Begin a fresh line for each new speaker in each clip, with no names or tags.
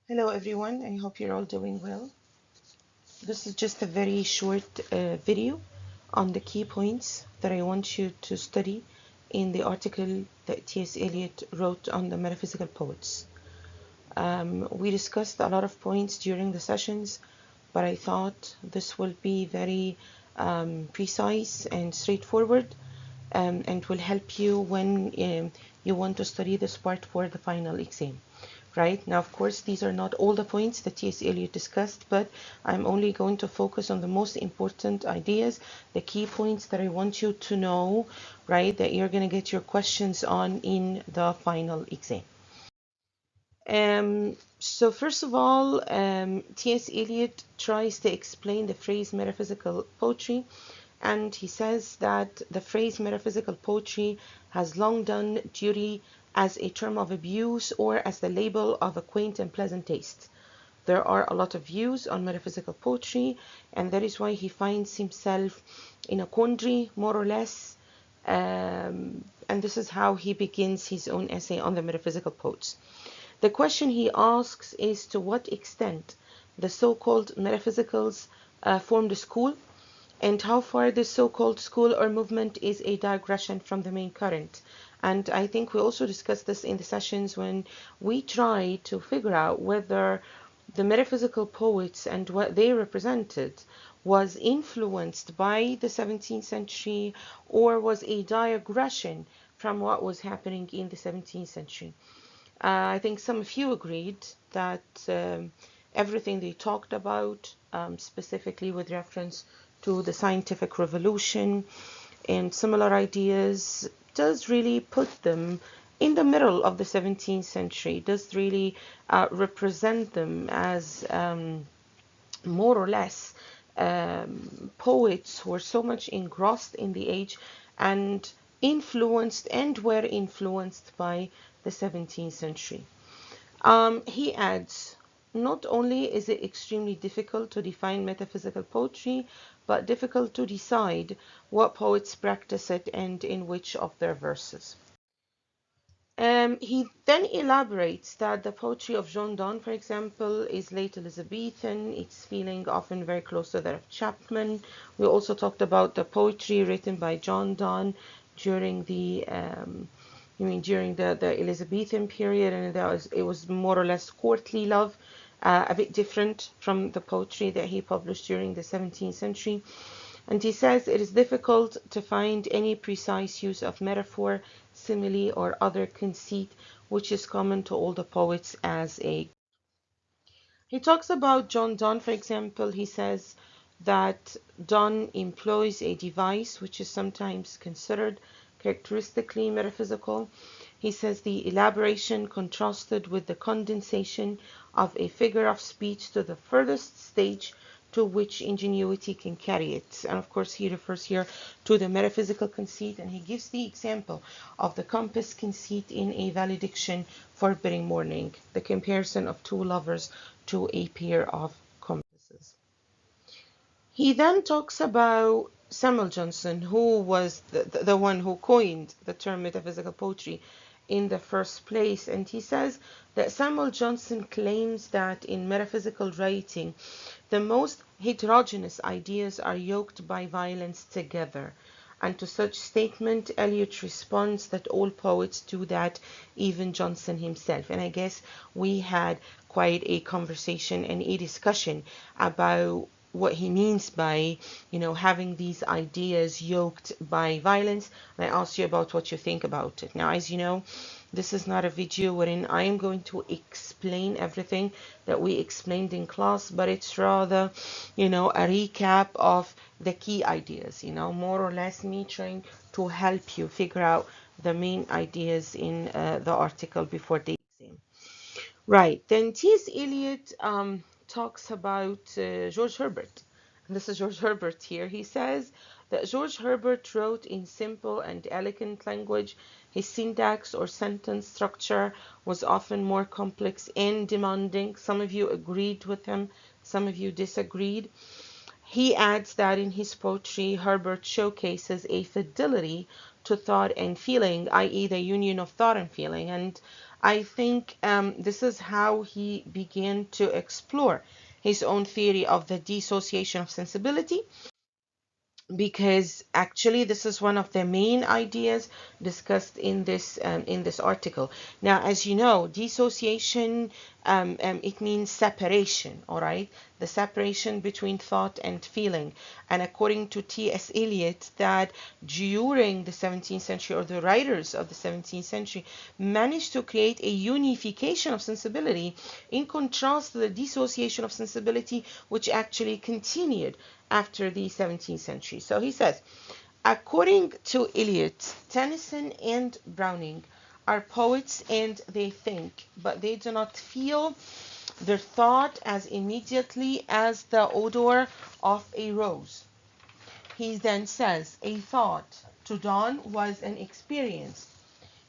Hello everyone, I hope you're all doing well. This is just a very short video on the key points that I want you to study in the article that T.S. Eliot wrote on the metaphysical poets. We discussed a lot of points during the sessions, but I thought this will be very precise and straightforward and will help you when you want to study this part for the final exam. Right now, of course, these are not all the points that T.S. Eliot discussed, but I'm only going to focus on the most important ideas, the key points that I want you to know, right, that you're going to get your questions on in the final exam. So first of all, T.S. Eliot tries to explain the phrase metaphysical poetry, and he says that the phrase metaphysical poetry has long done duty as a term of abuse or as the label of a quaint and pleasant taste. There are a lot of views on metaphysical poetry, and that is why he finds himself in a quandary, more or less. And this is how he begins his own essay on the metaphysical poets. The question he asks is to what extent the so-called metaphysicals formed a school, and how far this so-called school or movement is a digression from the main current. And I think we also discussed this in the sessions when we try to figure out whether the metaphysical poets and what they represented was influenced by the 17th century or was a digression from what was happening in the 17th century. I think some of you agreed that everything they talked about, specifically with reference to the scientific revolution and similar ideas, does really put them in the middle of the 17th century, does really represent them as more or less poets who were so much engrossed in the age and influenced and were influenced by the 17th century. He adds, not only is it extremely difficult to define metaphysical poetry, but difficult to decide what poets practice it and in which of their verses. He then elaborates that the poetry of John Donne, for example, is late Elizabethan. Its feeling often very close to that of Chapman. We also talked about the poetry written by John Donne during the Elizabethan period, and it was more or less courtly love, a bit different from the poetry that he published during the 17th century. And he says it is difficult to find any precise use of metaphor, simile, or other conceit which is common to all the poets as a. He talks about John Donne, for example. He says that Donne employs a device which is sometimes considered characteristically metaphysical. He says the elaboration contrasted with the condensation of a figure of speech to the furthest stage to which ingenuity can carry it. And of course, he refers here to the metaphysical conceit, and he gives the example of the compass conceit in a valediction forbidding mourning, the comparison of two lovers to a pair of compasses. He then talks about Samuel Johnson, who was the one who coined the term metaphysical poetry in the first place. And he says that Samuel Johnson claims that in metaphysical writing, the most heterogeneous ideas are yoked by violence together. And to such statement, Eliot responds that all poets do that, even Johnson himself. And I guess we had quite a conversation and a discussion about what he means by, having these ideas yoked by violence. And I asked you about what you think about it. Now, as you know, this is not a video wherein I am going to explain everything that we explained in class, but it's rather, a recap of the key ideas, more or less me trying to help you figure out the main ideas in the article before the exam. Right, then T.S. Eliot talks about George Herbert. And this is George Herbert here. He says that George Herbert wrote in simple and elegant language. His syntax or sentence structure was often more complex and demanding. Some of you agreed with him, some of you disagreed. He adds that in his poetry, Herbert showcases a fidelity to thought and feeling, i.e., the union of thought and feeling. And I think this is how he began to explore his own theory of the dissociation of sensibility, because actually this is one of the main ideas discussed in this article. Now, as you know, dissociation, it means separation, all right, the separation between thought and feeling. And according to T.S. Eliot, that during the 17th century, or the writers of the 17th century managed to create a unification of sensibility, in contrast to the dissociation of sensibility which actually continued after the 17th century. So he says, according to Eliot, Tennyson and Browning are poets and they think, but they do not feel their thought as immediately as the odor of a rose. He then says, a thought to Donne was an experience.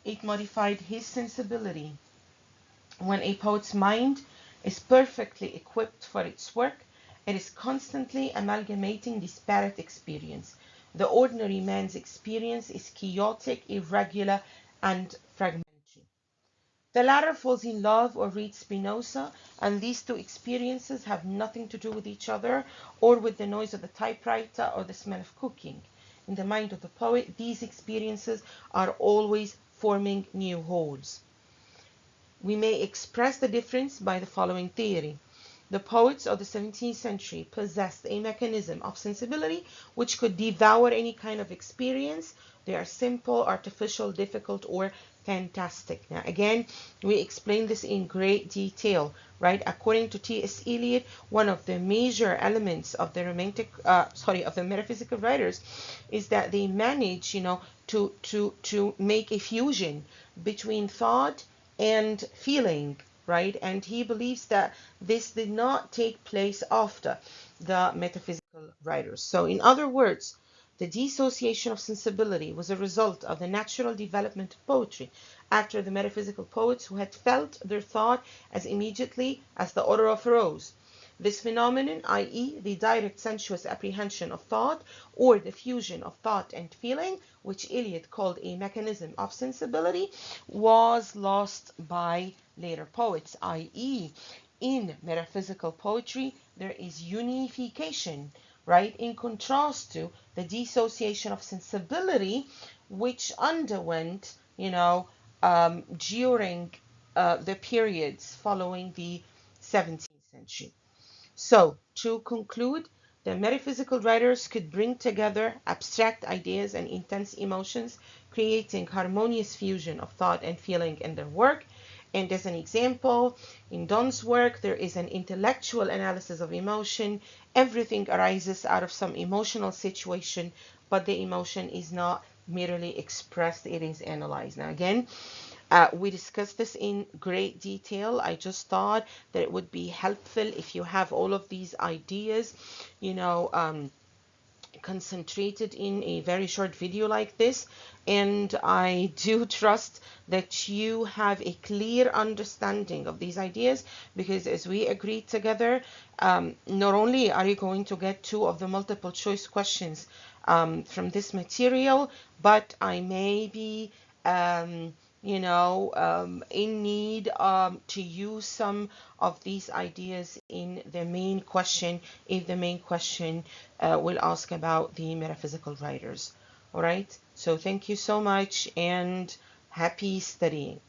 It modified his sensibility. When a poet's mind is perfectly equipped for its work, it is constantly amalgamating disparate experience. The ordinary man's experience is chaotic, irregular, and fragmentary. The latter falls in love or reads Spinoza, and these two experiences have nothing to do with each other, or with the noise of the typewriter or the smell of cooking. In the mind of the poet, these experiences are always forming new wholes. We may express the difference by the following theory. The poets of the 17th century possessed a mechanism of sensibility which could devour any kind of experience. They are simple, artificial, difficult, or fantastic. Now, again, we explain this in great detail, right? According to T.S. Eliot, one of the major elements of the of the metaphysical writers is that they manage, to make a fusion between thought and feeling, right? And he believes that this did not take place after the metaphysical writers. So, in other words, the dissociation of sensibility was a result of the natural development of poetry after the metaphysical poets who had felt their thought as immediately as the odor of a rose. This phenomenon, i.e., the direct sensuous apprehension of thought, or the fusion of thought and feeling, which Eliot called a mechanism of sensibility, was lost by later poets, i.e., in metaphysical poetry, there is unification, right? In contrast to the dissociation of sensibility, which underwent, during the periods following the 17th century. So, to conclude, the metaphysical writers could bring together abstract ideas and intense emotions, creating harmonious fusion of thought and feeling in their work. And as an example, in Donne's work, there is an intellectual analysis of emotion. Everything arises out of some emotional situation, but the emotion is not merely expressed, it is analyzed. Now, again, we discussed this in great detail. I just thought that it would be helpful if you have all of these ideas, concentrated in a very short video like this. And I do trust that you have a clear understanding of these ideas, because as we agreed together, not only are you going to get 2 of the multiple choice questions from this material, but I may be in need to use some of these ideas in the main question, if the main question will ask about the metaphysical writers. All right, so thank you so much and happy studying.